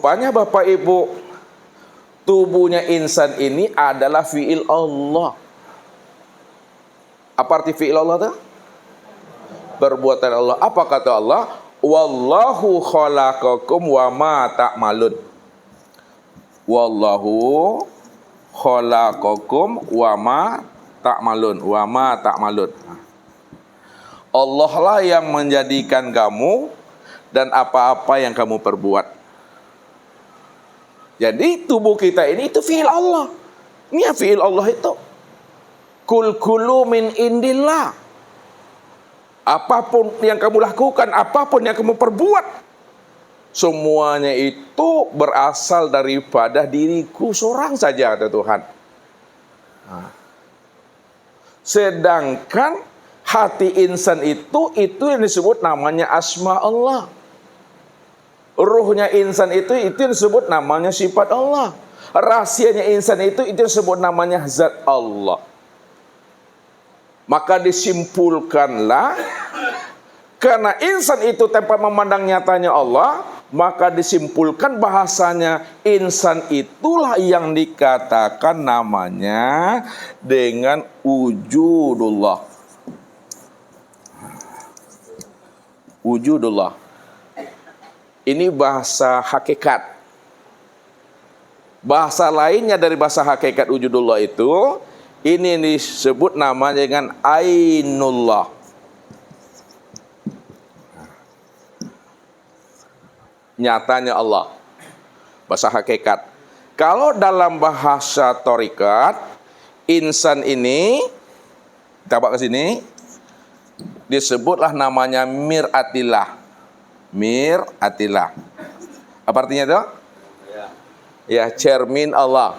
Rupanya Bapak Ibu, tubuhnya insan ini adalah fi'il Allah. Apa arti fi'il Allah itu? Perbuatan Allah. Apa kata Allah? Wallahu khalaqakum wa ma ta'malun. Wallahu khalaqakum wa ma ta'malun. Wa ma ta'malun. Allah lah yang menjadikan kamu dan apa-apa yang kamu perbuat. Jadi tubuh kita ini itu fi'il Allah. Ini ya fi'il Allah itu. Kul kulu min indillah. Apapun yang kamu lakukan, apapun yang kamu perbuat, semuanya itu berasal daripada diriku seorang saja, kata Tuhan. Sedangkan hati insan itu yang disebut namanya asma Allah. Ruhnya insan itu yang disebut namanya sifat Allah. Rahasianya insan itu disebut namanya zat Allah. Maka disimpulkanlah, karena insan itu tanpa memandang nyatanya Allah, maka disimpulkan bahasanya insan itulah yang dikatakan namanya dengan wujudullah. Wujudullah. Ini bahasa hakikat. Bahasa lainnya dari bahasa hakikat wujudullah itu, ini disebut namanya dengan ainullah. Nyatanya Allah. Bahasa hakikat. Kalau dalam bahasa thariqat, insan ini, kita bawa ke sini, disebutlah namanya mir'atillah. Mir'atillah. Apa artinya itu? Ya, cermin Allah.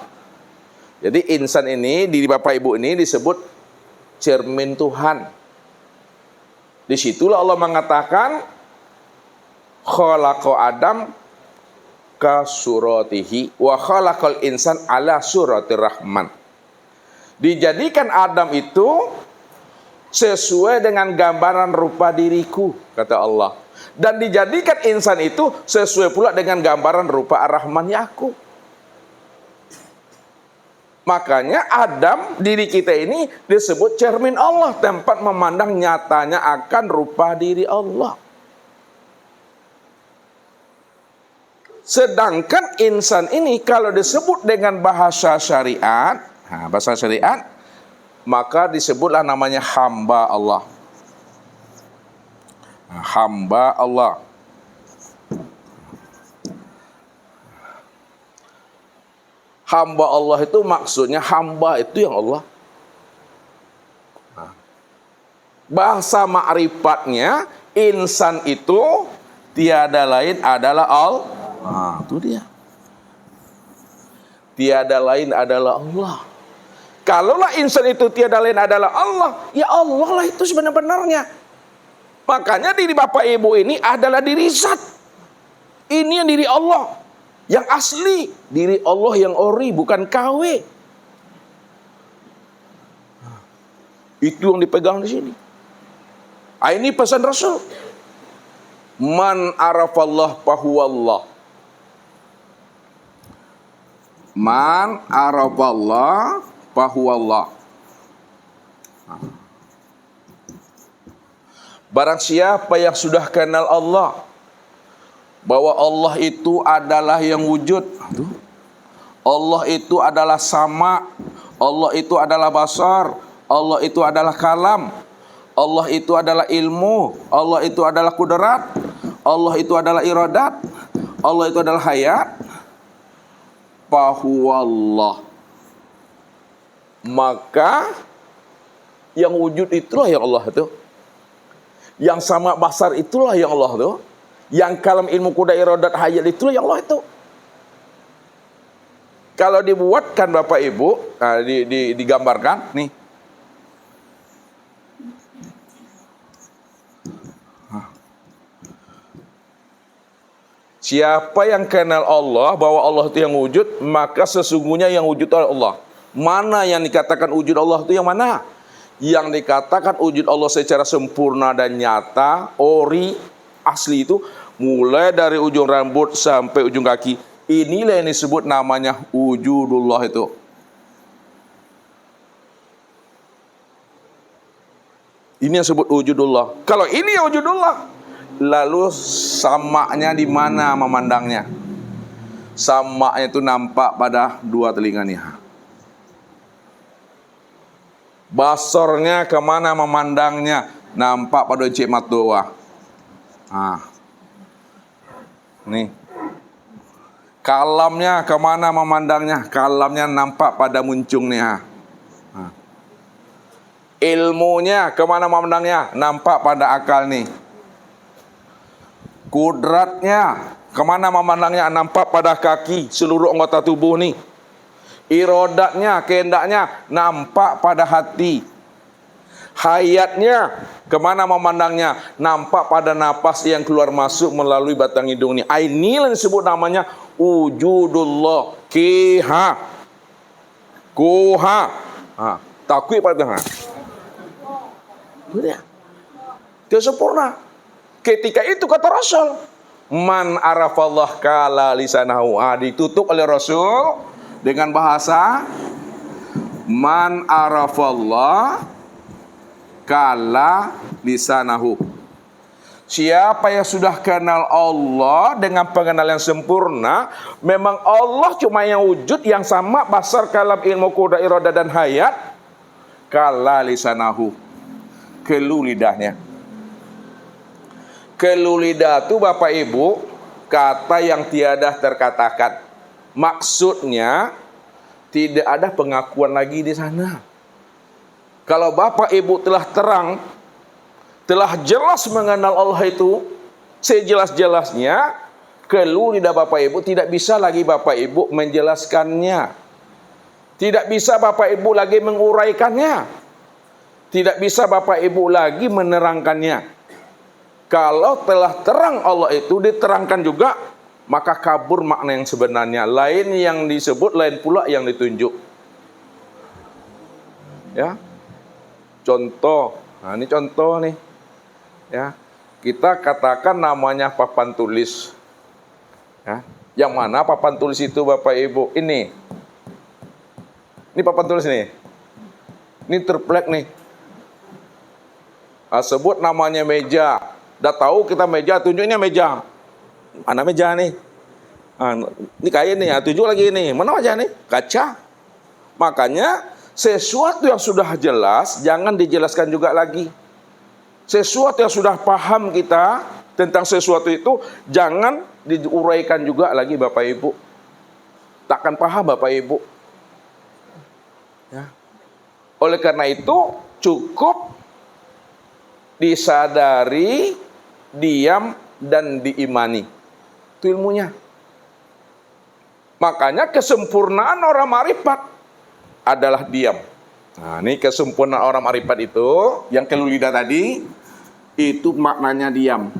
Jadi insan ini, di Bapak Ibu ini disebut cermin Tuhan. Disitulah Allah mengatakan khalaqa Adam ka suratihi wa khalaqal insan ala suratir rahman. Dijadikan Adam itu sesuai dengan gambaran rupa diriku, kata Allah. Dan dijadikan insan itu sesuai pula dengan gambaran rupa Ar-Rahman Yaku. Makanya Adam, diri kita ini disebut cermin Allah, tempat memandang nyatanya akan rupa diri Allah. Sedangkan insan ini kalau disebut dengan bahasa syariat, bahasa syariat, maka disebutlah namanya hamba Allah. Hamba Allah. Hamba Allah itu maksudnya hamba itu yang Allah. Bahasa ma'rifatnya insan itu tiada lain adalah Allah. Itu dia. Tiada lain adalah Allah. Kalaulah insan itu tiada lain adalah Allah, ya Allah lah itu sebenarnya. Makanya diri Bapak Ibu ini adalah diri zat. Ini yang diri Allah. Yang asli, diri Allah yang ori, bukan KW. Itu yang dipegang di sini. Ini pesan Rasul. Man arafallah fahuwallah. Man arafallah fahuwallah. Barang siapa yang sudah kenal Allah, bahwa Allah itu adalah yang wujud, Allah itu adalah sama, Allah itu adalah basar, Allah itu adalah kalam, Allah itu adalah ilmu, Allah itu adalah kudrat, Allah itu adalah iradat, Allah itu adalah hayat, fahuwallah. Maka yang wujud itulah yang Allah itu. Yang sama basar itulah yang Allah itu. Yang kalam ilmu kuda iradat hayat itulah yang Allah itu. Kalau dibuatkan Bapak Ibu, digambarkan nih. Siapa yang kenal Allah, bahwa Allah itu yang wujud, maka sesungguhnya yang wujud adalah Allah. Mana yang dikatakan wujud Allah itu yang mana? Yang dikatakan wujud Allah secara sempurna dan nyata, ori, asli itu, mulai dari ujung rambut sampai ujung kaki, Inilah yang disebut namanya wujudullah itu. Ini yang disebut wujudullah. Kalau ini yang wujudullah, lalu samanya di mana memandangnya? Samanya itu nampak pada dua telinganya. Basornya kemana memandangnya? Nampak pada cik matoa. Nih. Kalamnya kemana memandangnya? Kalamnya nampak pada muncungnya. Ilmunya kemana memandangnya? Nampak pada akal nih. Kudratnya kemana memandangnya? Nampak pada kaki, seluruh anggota tubuh nih. Irodatnya, kehendaknya nampak pada hati. Hayatnya kemana memandangnya? Nampak pada napas yang keluar masuk melalui batang hidung ini. Inilah disebut namanya wujudullah. Kiha kuha takwid pada itu dia. Dia sempurna. Ketika itu kata Rasul, man arafallah kala lisanahu. Ditutup oleh Rasul dengan bahasa man arafallah kala lisanahu. Siapa yang sudah kenal Allah dengan pengenalan yang sempurna, memang Allah cuma yang wujud yang sama basar, kalam, ilmu, qudrat, iradah dan hayat. Kala lisanahu, kelu lidahnya. Kelu lidah itu Bapak Ibu kata yang tiada terkatakan. Maksudnya tidak ada pengakuan lagi di sana. Kalau Bapak Ibu telah terang, telah jelas mengenal Allah itu sejelas-jelasnya, kelu lidah Bapak Ibu tidak bisa lagi Bapak Ibu menjelaskannya. Tidak bisa Bapak Ibu lagi menguraikannya. Tidak bisa Bapak Ibu lagi menerangkannya. Kalau telah terang Allah itu diterangkan juga, maka kabur makna yang sebenarnya. Lain yang disebut, lain pula yang ditunjuk. Ya. Contoh. Nah, ini contoh nih. Ya. Kita katakan namanya papan tulis. Ya. Yang mana papan tulis itu Bapak Ibu? Ini. Ini papan tulis nih. Ini triplek nih. Sebut namanya meja. Udah tahu kita meja, tunjuknya meja. Mana meja nih? Ini kain nih, tunjuk lagi nih. Mana meja nih? Kaca. Makanya sesuatu yang sudah jelas jangan dijelaskan juga lagi. Sesuatu yang sudah paham kita tentang sesuatu itu jangan diuraikan juga lagi Bapak Ibu. Takkan paham Bapak Ibu. Ya. Oleh karena itu cukup disadari, diam, dan diimani. Itu ilmunya. Makanya kesempurnaan orang ma'rifat adalah diam. Nah, ini kesempurnaan orang ma'rifat itu, yang kelu lidah tadi, itu maknanya diam.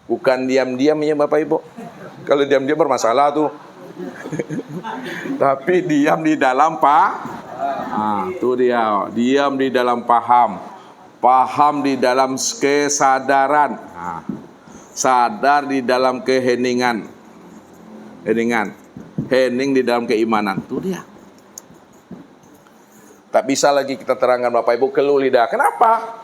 Bukan diam-diam ya Bapak Ibu. Kalau diam-diam bermasalah tuh. Tapi diam di dalam itu dia, diam di dalam paham, paham di dalam kesadaran, sadar di dalam keheningan, hening di dalam keimanan. Itu dia. Tak bisa lagi kita terangkan Bapak Ibu kelu lidah. Kenapa?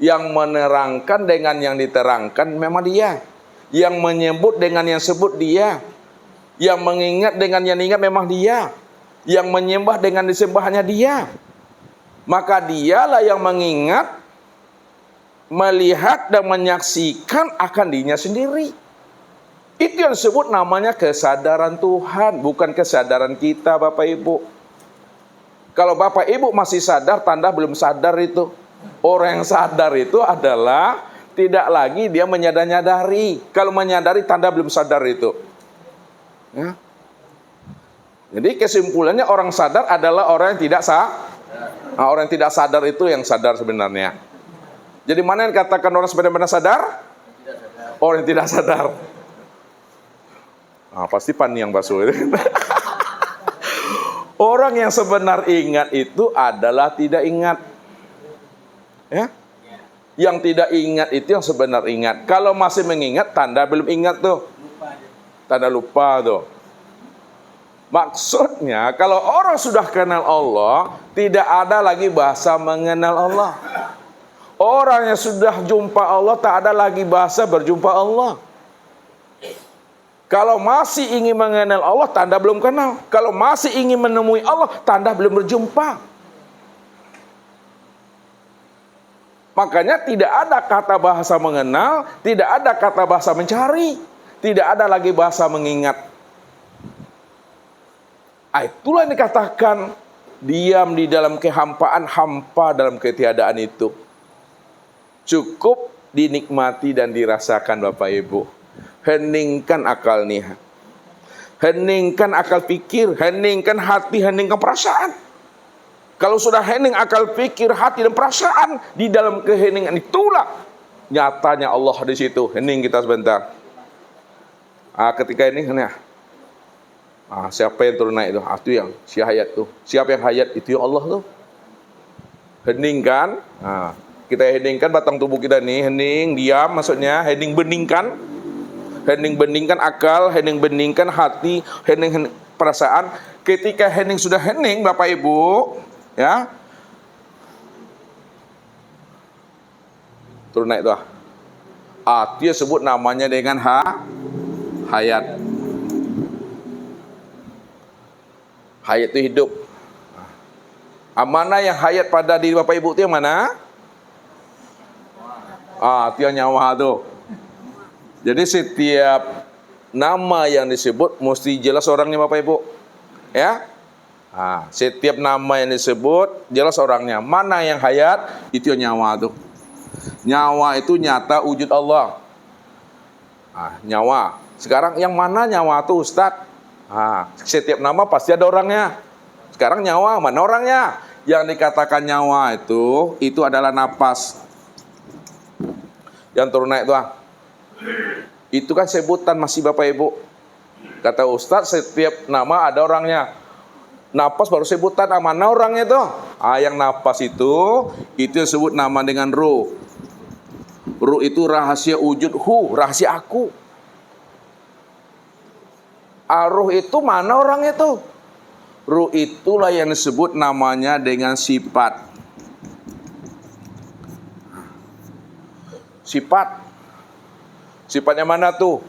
Yang menerangkan dengan yang diterangkan memang dia. Yang menyebut dengan yang sebut dia. Yang mengingat dengan yang ingat memang dia. Yang menyembah dengan disembahnya dia. Maka dialah yang mengingat, melihat dan menyaksikan akan dirinya sendiri. Itu yang disebut namanya kesadaran Tuhan, bukan kesadaran kita Bapak Ibu. Kalau Bapak Ibu masih sadar, tanda belum sadar itu. Orang yang sadar itu adalah tidak lagi dia menyadari. Kalau menyadari, tanda belum sadar itu. Ya. Jadi kesimpulannya orang sadar adalah orang yang tidak orang yang tidak sadar itu yang sadar sebenarnya. Jadi mana yang katakan orang sebenarnya sadar? Orang yang tidak sadar. Pasti pan yang basuh itu. Orang yang sebenar ingat itu adalah tidak ingat. Ya? Yang tidak ingat itu yang sebenar ingat. Kalau masih mengingat, tanda belum ingat tuh. Tanda lupa tuh. Maksudnya, kalau orang sudah kenal Allah, tidak ada lagi bahasa mengenal Allah. Orang yang sudah jumpa Allah, tak ada lagi bahasa berjumpa Allah. Kalau masih ingin mengenal Allah, tanda belum kenal. Kalau masih ingin menemui Allah, tanda belum berjumpa. Makanya tidak ada kata bahasa mengenal, tidak ada kata bahasa mencari, tidak ada lagi bahasa mengingat. Itulah yang dikatakan diam di dalam kehampaan, hampa dalam ketiadaan itu. Cukup dinikmati dan dirasakan Bapak Ibu. Heningkan akal nih. Heningkan akal pikir, heningkan hati, heningkan perasaan. Kalau sudah hening akal pikir, hati dan perasaan, di dalam keheningan itulah nyatanya Allah di situ. Hening kita sebentar. Ketika ini, siapa yang turun naik itu? Itu yang si hayat tuh. Siapa yang hayat? Itu yang Allah tuh. Heningkan. Kita heningkan batang tubuh kita nih, hening, diam maksudnya, hening beningkan. Hening beningkan akal, hening beningkan hati, hening perasaan. Ketika hening sudah hening, Bapak Ibu, ya, turun naik tuh. Dia sebut namanya dengan hayat. Hayat itu hidup. Mana yang hayat pada diri Bapak Ibu itu yang mana? Itu yang nyawa tuh. Jadi setiap nama yang disebut mesti jelas orangnya Bapak Ibu. Ya. Setiap nama yang disebut jelas orangnya. Mana yang hayat, itu yang nyawa tuh. Nyawa itu nyata wujud Allah. Nyawa. Sekarang yang mana nyawa tuh Ustadz? Setiap nama pasti ada orangnya. Sekarang nyawa, mana orangnya? Yang dikatakan nyawa itu adalah napas. Yang turun naik tuh. Itu kan sebutan masih Bapak Ibu. Kata Ustadz, setiap nama ada orangnya. Napas baru sebutan, mana orangnya itu? Yang napas itu disebut nama dengan ruh. Ruh itu rahasia wujud, rahasia aku. Ruh itu mana orang itu? Ruh itulah yang disebut namanya dengan sifat. Sifatnya mana tuh?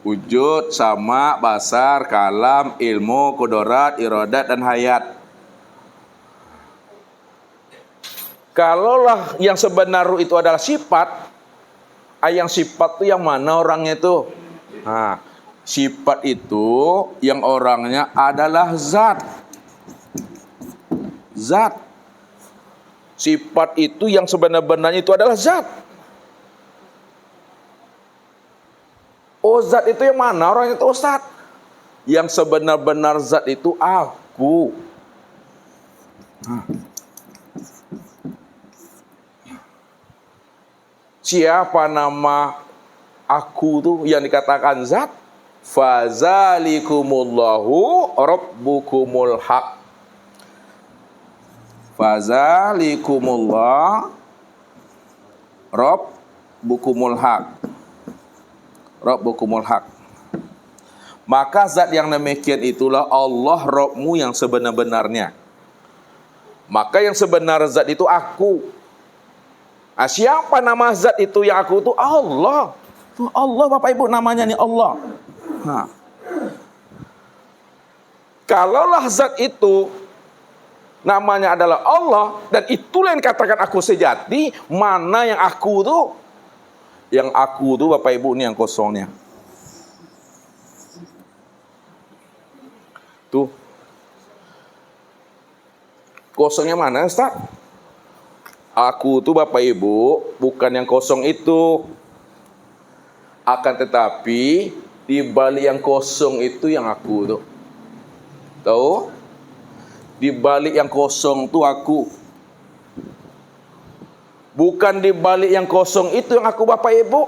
Wujud, sama, basar, kalam, ilmu, kudorat, irodat, dan hayat. Kalaulah yang sebenar ruh itu adalah sifat, yang sifat itu yang mana orangnya itu? Sifat itu yang orangnya adalah zat. Zat. Sifat itu yang sebenar-benarnya itu adalah zat. Zat itu yang mana orang itu Ustaz? Yang sebenar-benar zat itu aku. Siapa nama aku tuh yang dikatakan zat? Fazalikumullahu rabbukumul haq. Fazalikumullah rabbukumul haq. Rabbukumul haq. Maka zat yang demikian itulah Allah Rabbmu yang sebenar-benarnya. Maka yang sebenar zat itu aku. Siapa nama zat itu yang aku itu? Allah. Allah Bapak Ibu namanya nih Allah. Kalaulah zat itu namanya adalah Allah dan itulah yang dikatakan aku sejati, mana yang aku tuh? Yang aku tuh Bapak Ibu ini yang kosongnya. Tuh. Kosongnya mana Ustaz? Aku tuh Bapak Ibu bukan yang kosong itu. Akan tetapi di balik yang kosong itu yang aku tuh. Tahu? Di balik yang kosong tuh aku. Bukan di balik yang kosong itu yang aku Bapak Ibu.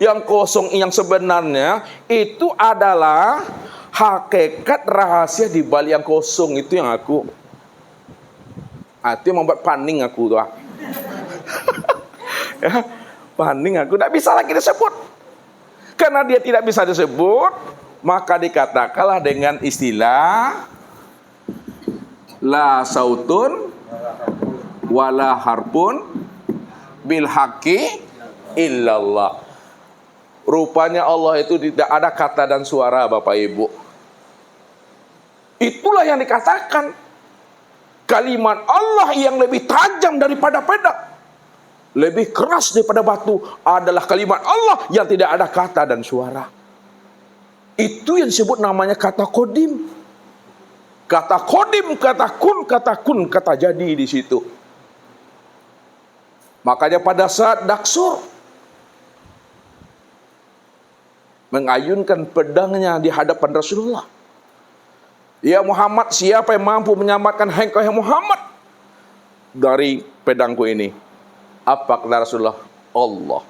Yang kosong yang sebenarnya itu adalah hakikat rahasia di balik yang kosong itu yang aku. Itu yang membuat paning aku tuh. Ya, banding aku tidak bisa lagi disebut. Karena dia tidak bisa disebut, maka dikatakanlah dengan istilah la sautun wala harpun bil haqqi illallah. Rupanya Allah itu tidak ada kata dan suara, Bapak Ibu. Itulah yang dikatakan kalimat Allah yang lebih tajam daripada pedang, lebih keras daripada batu, adalah kalimat Allah yang tidak ada kata dan suara. Itu yang disebut namanya kata kodim. Kata kodim, kata kun, kata jadi di situ. Makanya pada saat Daksur mengayunkan pedangnya di hadapan Rasulullah, ya Muhammad, siapa yang mampu menyelamatkan engkau ya Muhammad dari pedangku ini? Apa kata Rasulullah? Allah.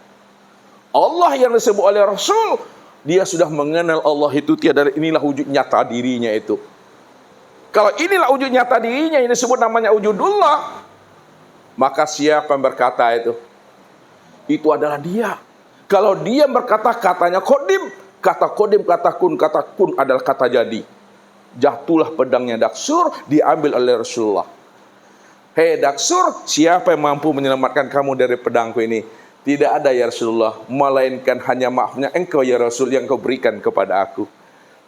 Allah yang disebut oleh Rasul, dia sudah mengenal Allah itu tiada, inilah wujud nyata dirinya itu. Kalau inilah wujud nyata dirinya, ini disebut namanya wujudullah, maka siapa yang berkata itu? Itu adalah dia. Kalau dia berkata, katanya kodim, kata kun adalah kata jadi. Jatuhlah pedangnya Daksur, diambil oleh Rasulullah. Hei Daksur, siapa yang mampu menyelamatkan kamu dari pedangku ini? Tidak ada ya Rasulullah, melainkan hanya maafnya engkau ya Rasul yang kau berikan kepada aku.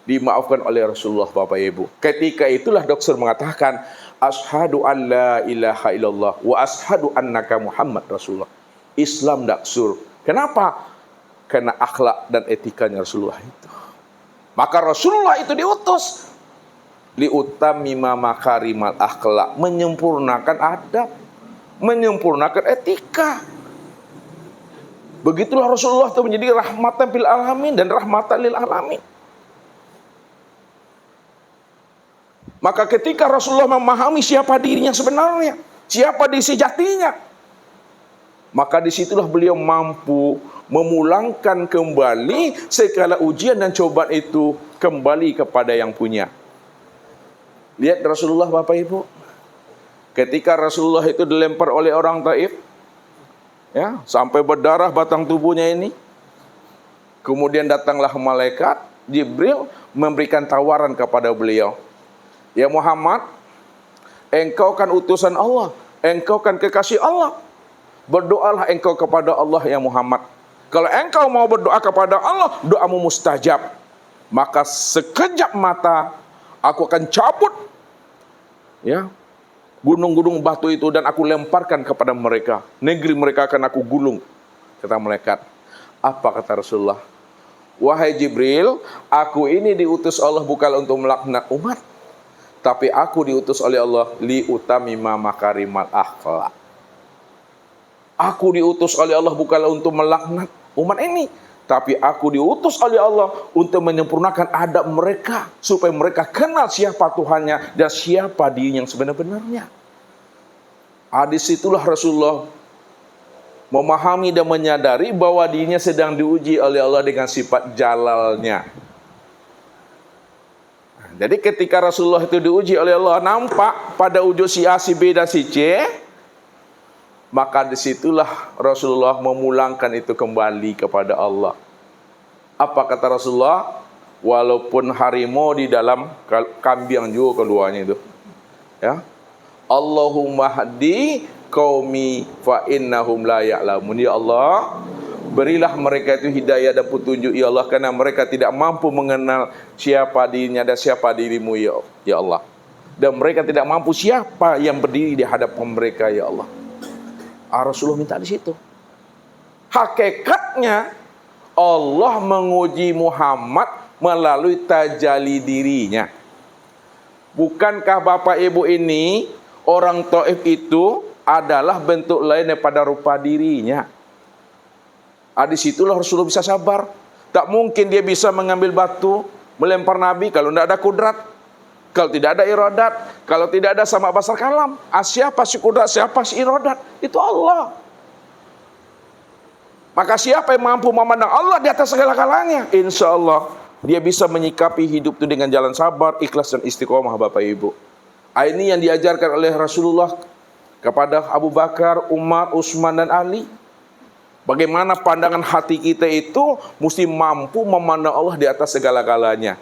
Dimaafkan oleh Rasulullah, Bapak Ibu. Ketika itulah Daksur mengatakan, asyhadu an la ilaha illallah wa asyhadu annaka Muhammad Rasulullah. Islam Daksur. Kenapa? Karena akhlak dan etikanya Rasulullah itu. Maka Rasulullah itu diutus liutamima makarimal akhlak, menyempurnakan adab, menyempurnakan etika. Begitulah Rasulullah itu menjadi rahmatan bil alamin dan rahmatan lil alamin. Maka ketika Rasulullah memahami siapa dirinya sebenarnya, siapa diri sejatinya, maka disitulah beliau mampu memulangkan kembali segala ujian dan cobaan itu kembali kepada yang punya. Lihat Rasulullah, Bapak Ibu, ketika Rasulullah itu dilempar oleh orang Taif, ya, sampai berdarah batang tubuhnya ini, kemudian datanglah malaikat Jibril memberikan tawaran kepada beliau. Ya Muhammad, engkau kan utusan Allah, engkau kan kekasih Allah. Berdoalah engkau kepada Allah ya Muhammad. Kalau engkau mau berdoa kepada Allah, doamu mustajab. Maka sekejap mata aku akan cabut, ya, gunung-gunung batu itu dan aku lemparkan kepada mereka. Negeri mereka akan aku gulung, kata malaikat. Apa kata Rasulullah? Wahai Jibril, aku ini diutus Allah bukan untuk melaknat umat, tapi aku diutus oleh Allah liutamima makarimal akhlak. Aku diutus oleh Allah bukanlah untuk melaknat umat ini, tapi aku diutus oleh Allah untuk menyempurnakan adab mereka, supaya mereka kenal siapa Tuhannya dan siapa dirinya yang sebenar-benarnya. Di situlah Rasulullah memahami dan menyadari bahwa dirinya sedang diuji oleh Allah dengan sifat jalalnya. Jadi ketika Rasulullah itu diuji oleh Allah, nampak pada wujud si A, si B, dan si C, maka disitulah Rasulullah memulangkan itu kembali kepada Allah. Apa kata Rasulullah? Walaupun harimau di dalam kambing juga keduanya itu, ya, Allahumma hdi qaumi fa innahum la ya'lamun. Ya Allah, berilah mereka itu hidayah dan petunjuk ya Allah, karena mereka tidak mampu mengenal siapa dirinya dan siapa dirimu ya Allah. Dan mereka tidak mampu siapa yang berdiri di hadapan mereka ya Allah. Rasulullah minta di situ. Hakikatnya Allah menguji Muhammad melalui tajalli dirinya. Bukankah Bapak Ibu ini, orang Taif itu adalah bentuk lain daripada rupa dirinya? Di situlah Rasulullah bisa sabar. Tak mungkin dia bisa mengambil batu melempar Nabi kalau tidak ada kudrat, kalau tidak ada iradat, kalau tidak ada sama basar kalam. Siapa si kudrat, siapa si iradat? Itu Allah. Maka siapa yang mampu memandang Allah di atas segala-galanya, insya Allah dia bisa menyikapi hidup itu dengan jalan sabar, ikhlas dan istiqomah, Bapak Ibu. Ini yang diajarkan oleh Rasulullah kepada Abu Bakar, Umar, Utsman dan Ali. Bagaimana pandangan hati kita itu mesti mampu memandang Allah di atas segala-galanya.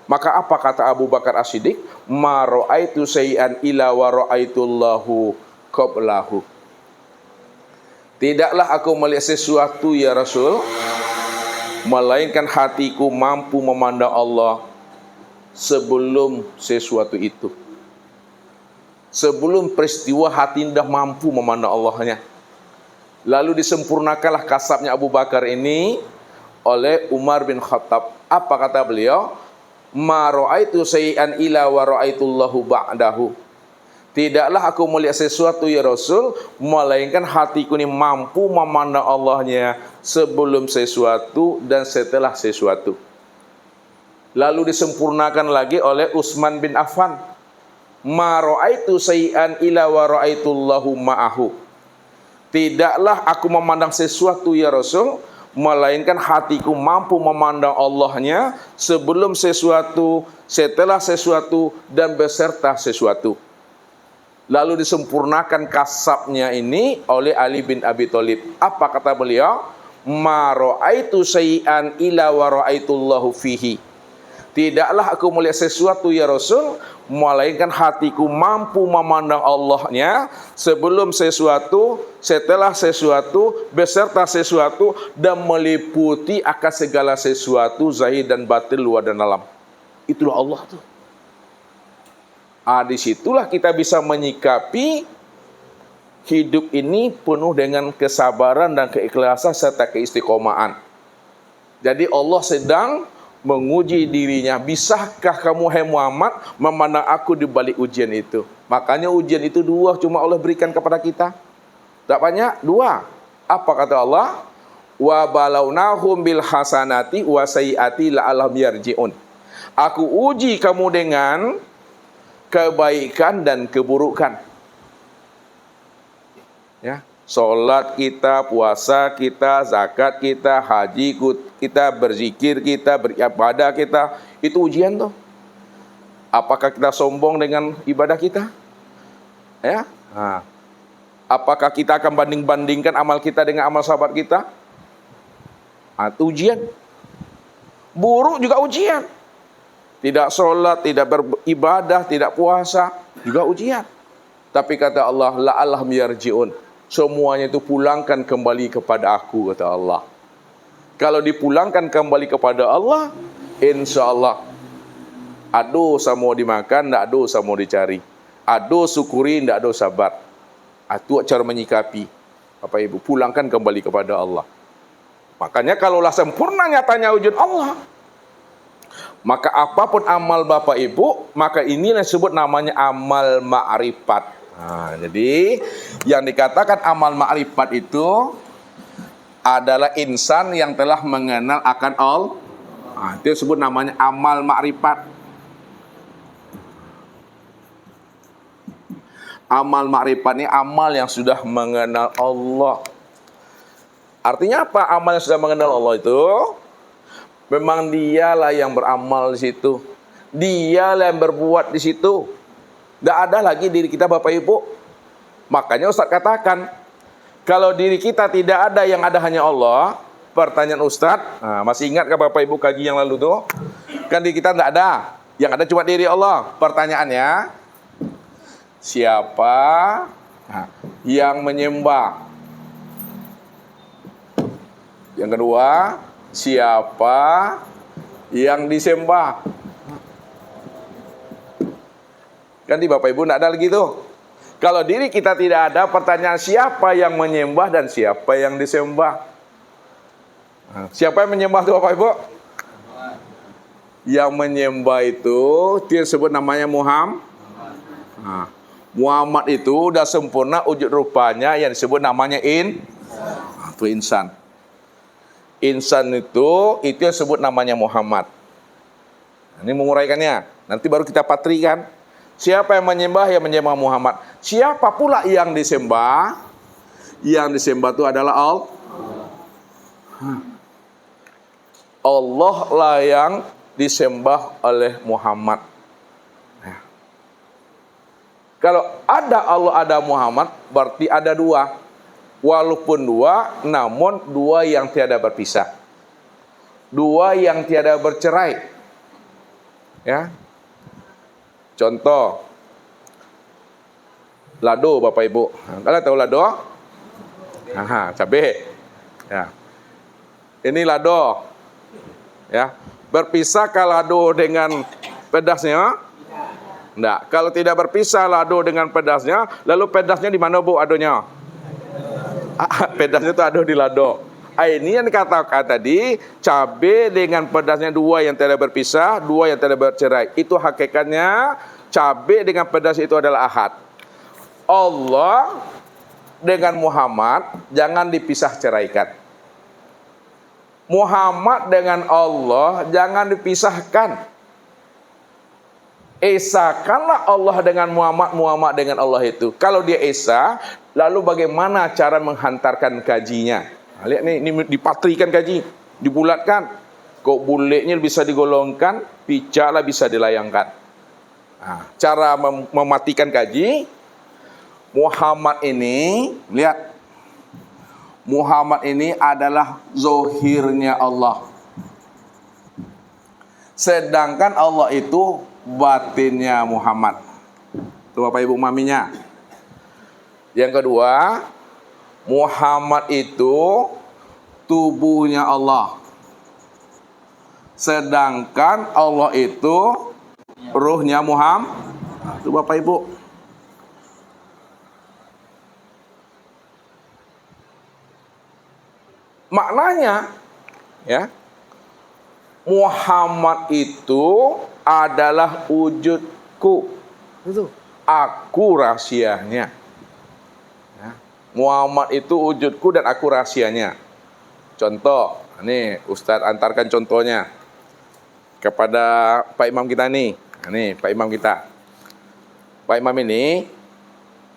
Maka apa kata Abu Bakar As-Siddiq? Ma ra'aitu syai'an ila wa ra'aitullahu qablahu. Tidaklah aku melihat sesuatu ya Rasul, melainkan hatiku mampu memandang Allah sebelum sesuatu itu. Sebelum peristiwa hati dah mampu memandang Allahnya. Lalu disempurnakanlah kasabnya Abu Bakar ini oleh Umar bin Khattab. Apa kata beliau? Ma ra'aitu syai'an ila wa ra'aitullahu ba'dahu. Tidaklah aku melihat sesuatu ya Rasul, melainkan hatiku ini mampu memandang Allahnya sebelum sesuatu dan setelah sesuatu. Lalu disempurnakan lagi oleh Utsman bin Affan. Ma ra'aitu syai'an ila wa ra'aitullahu ma'ahu. Tidaklah aku memandang sesuatu ya Rasul, melainkan hatiku mampu memandang Allahnya sebelum sesuatu, setelah sesuatu, dan beserta sesuatu. Lalu disempurnakan kasabnya ini oleh Ali bin Abi Thalib. Apa kata beliau? Ma ra'aitu syai'an ila wa ra'aitullahu fihi. Tidaklah aku melihat sesuatu ya Rasul, melainkan hatiku mampu memandang Allahnya sebelum sesuatu, setelah sesuatu, beserta sesuatu, dan meliputi akan segala sesuatu, zahir dan batin, luar dan dalam. Itulah Allah tuh. Disitulah kita bisa menyikapi hidup ini penuh dengan kesabaran dan keikhlasan serta keistiqomahan. Jadi Allah sedang menguji dirinya. Bisakah kamu, hai Muhammad, memandang aku di balik ujian itu? Makanya ujian itu dua cuma Allah berikan kepada kita. Tak banyak, dua. Apa kata Allah? Wa balawnahum bil hasanati wa sayyiati la'allahum yarji'un. Aku uji kamu dengan kebaikan dan keburukan. Ya, salat kita, puasa kita, zakat kita, haji kita, berzikir kita, beribadah kita, itu ujian tuh. Apakah kita sombong dengan ibadah kita? Ya. Nah, apakah kita akan banding-bandingkan amal kita dengan amal sahabat kita? Itu ujian. Buruk juga ujian. Tidak sholat, tidak beribadah, tidak puasa, juga ujian. Tapi kata Allah, la'allahum yarji'un. Semuanya itu pulangkan kembali kepada aku, kata Allah. Kalau dipulangkan kembali kepada Allah, insya Allah ada dosa mau dimakan, tidak dosa mau dicari. Ada syukuri, tidak ada sabar. Itu cara menyikapi. Bapak Ibu, pulangkan kembali kepada Allah. Makanya kalaulah sempurna nyatanya wujud Allah, maka apapun amal Bapak Ibu, maka inilah disebut namanya amal ma'rifat. Nah, jadi yang dikatakan amal ma'rifat itu adalah insan yang telah mengenal akan Allah. Nah, itu disebut namanya amal ma'rifat. Amal ma'rifat ini amal yang sudah mengenal Allah. Artinya apa amal yang sudah mengenal Allah itu? Memang dialah yang beramal di situ. Dialah yang berbuat di situ. Tidak ada lagi diri kita, Bapak Ibu. Makanya Ustaz katakan, kalau diri kita tidak ada, yang ada hanya Allah. Pertanyaan Ustaz, masih ingat ke Bapak Ibu kaji yang lalu tuh? Kan diri kita tidak ada. Yang ada cuma diri Allah. Pertanyaannya, siapa yang menyembah? Yang kedua, siapa yang disembah? Kan di Bapak Ibu tidak ada lagi tuh. Kalau diri kita tidak ada, pertanyaan siapa yang menyembah dan siapa yang disembah? Siapa yang menyembah itu Bapak Ibu? Yang menyembah itu dia sebut namanya Muhammad. Muhammad itu udah sempurna wujud rupanya, yang disebut namanya itu insan. Insan itu yang sebut namanya Muhammad. Ini menguraikannya. Nanti baru kita patrikan. Siapa yang menyembah? Yang menyembah Muhammad. Siapa pula yang disembah? Yang disembah itu adalah Allah. Allah lah yang disembah oleh Muhammad. Nah, kalau ada Allah, ada Muhammad, berarti ada dua. Walaupun dua, namun dua yang tiada berpisah. Dua yang tiada bercerai. Ya. Contoh. Lado Bapak Ibu. Kalian tahu lado? Aha, cabai. Ya. Ini lado. Ya. Berpisahkah lado dengan pedasnya? Enggak. Kalau tidak berpisah lado dengan pedasnya, lalu pedasnya di mana Bu adonya? Pedasnya itu ado di lado. Ini yang dikatakan tadi, cabai dengan pedasnya dua yang tidak berpisah, dua yang tidak bercerai. Itu hakikatnya cabai dengan pedas itu adalah ahad. Allah dengan Muhammad jangan dipisah ceraikan. Muhammad dengan Allah jangan dipisahkan. Esakanlah Allah dengan Muhammad, Muhammad dengan Allah itu. Kalau dia esa, lalu bagaimana cara menghantarkan gajinya? Nah, lihat nih, ini dipatrikan gaji, dibulatkan. Kok bulatnya bisa digolongkan, picaklah bisa dilayangkan. Nah, cara mematikan gaji, Muhammad ini, lihat. Muhammad ini adalah zohirnya Allah. Sedangkan Allah itu batinnya Muhammad. Itu Bapak Ibu maminya. Yang kedua, Muhammad itu tubuhnya Allah. Sedangkan Allah itu ruhnya Muhammad. Itu Bapak Ibu. Maknanya, ya, Muhammad itu adalah wujudku. Itu aku rahasianya. Ya. Muhammad itu wujudku dan aku rahasianya. Contoh, ini Ustadz antarkan contohnya kepada Pak Imam kita nih. Ini Pak Imam kita. Pak Imam ini,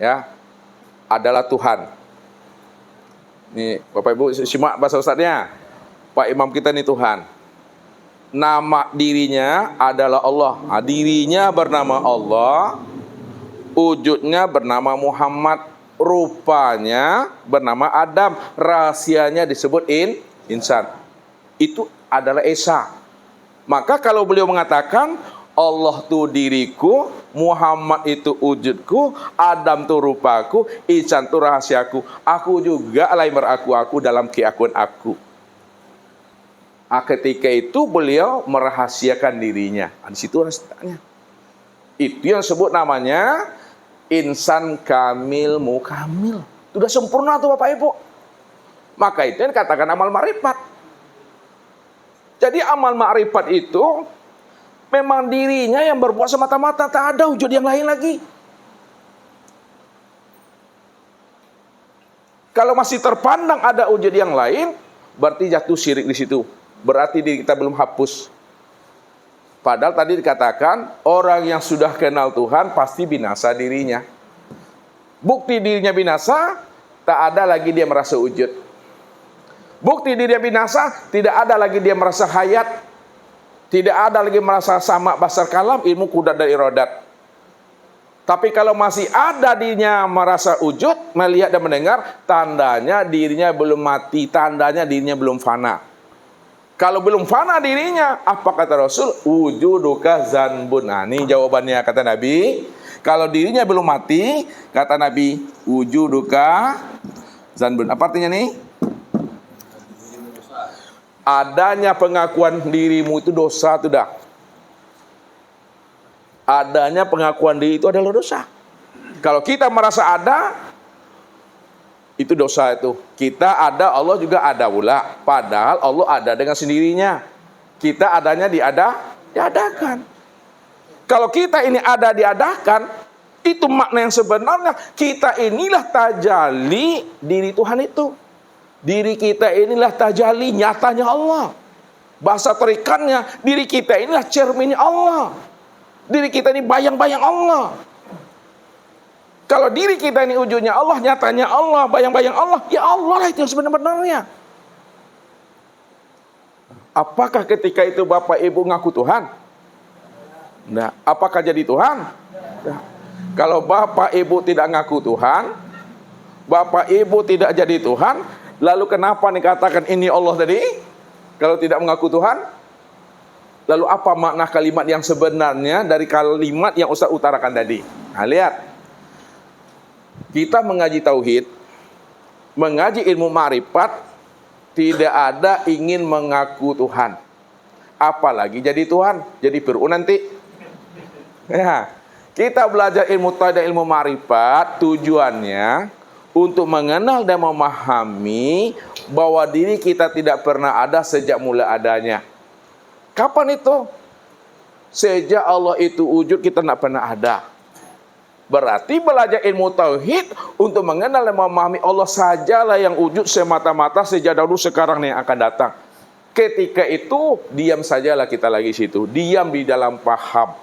ya, adalah Tuhan. Nih, Bapak Ibu simak bahasa Ustadznya. Pak Imam kita ini Tuhan. Nama dirinya adalah Allah. Nah, dirinya bernama Allah, wujudnya bernama Muhammad, rupanya bernama Adam, rahasianya disebut insan. Itu adalah Esa. Maka kalau beliau mengatakan Allah itu diriku, Muhammad itu wujudku, Adam itu rupaku, insan itu rahasiaku. Aku juga lain beraku-aku dalam keakuan aku. Ketika itu beliau merahasiakan dirinya. Di situ rasanya. Itu yang sebut namanya insan kamil mukamil. Itu sudah sempurna tuh Bapak Ibu. Maka itu yang dikatakan amal ma'rifat. Jadi amal ma'rifat itu memang dirinya yang berbuat semata-mata, tak ada wujud yang lain lagi. Kalau masih terpandang ada wujud yang lain, berarti jatuh syirik di situ. Berarti diri kita belum hapus. Padahal tadi dikatakan orang yang sudah kenal Tuhan pasti binasa dirinya. Bukti dirinya binasa, tak ada lagi dia merasa wujud. Bukti dirinya binasa, tidak ada lagi dia merasa hayat. Tidak ada lagi merasa sama basar kalam, ilmu kudat dan iradat. Tapi kalau masih ada dirinya merasa wujud, melihat dan mendengar, tandanya dirinya belum mati, tandanya dirinya belum fana. Kalau belum fana dirinya, apa kata Rasul? Wujuduka zanbun. Nah, ini jawabannya kata Nabi. Kalau dirinya belum mati, kata Nabi, wujuduka zanbun. Apa artinya nih? Adanya pengakuan dirimu itu dosa, itu dah. Adanya pengakuan diri itu adalah dosa. Kalau kita merasa ada, itu dosa itu. Kita ada, Allah juga ada pula. Padahal Allah ada dengan sendirinya. Kita adanya diadakan. Kalau kita ini ada diadakan, itu makna yang sebenarnya. Kita inilah tajalli diri Tuhan itu. Diri kita inilah tajalli nyatanya Allah. Bahasa terikannya, diri kita inilah cerminnya Allah. Diri kita ini bayang-bayang Allah. Kalau diri kita ini wujudnya Allah, nyatanya Allah, bayang-bayang Allah, ya Allah lah itu yang sebenarnya. Apakah ketika itu Bapak Ibu ngaku Tuhan? Nah, apakah jadi Tuhan? Nah, kalau Bapak Ibu tidak ngaku Tuhan, bapak ibu tidak jadi Tuhan, lalu kenapa dikatakan ini Allah tadi? Kalau tidak mengaku Tuhan, lalu apa makna kalimat yang sebenarnya dari kalimat yang Ustaz utarakan tadi? Nah, lihat. Kita mengaji tauhid, mengaji ilmu ma'rifat, tidak ada ingin mengaku Tuhan. Apalagi jadi Tuhan, jadi Fir'aun nanti. Ya, kita belajar ilmu tauhid dan ilmu ma'rifat tujuannya untuk mengenal dan memahami bahwa diri kita tidak pernah ada sejak mula adanya. Kapan itu? Sejak Allah itu wujud kita tidak pernah ada. Berarti belajar ilmu tauhid untuk mengenal dan memahami Allah sajalah yang wujud semata-mata sejak dahulu, sekarang yang akan datang. Ketika itu diam sajalah kita lagi situ, diam di dalam paham.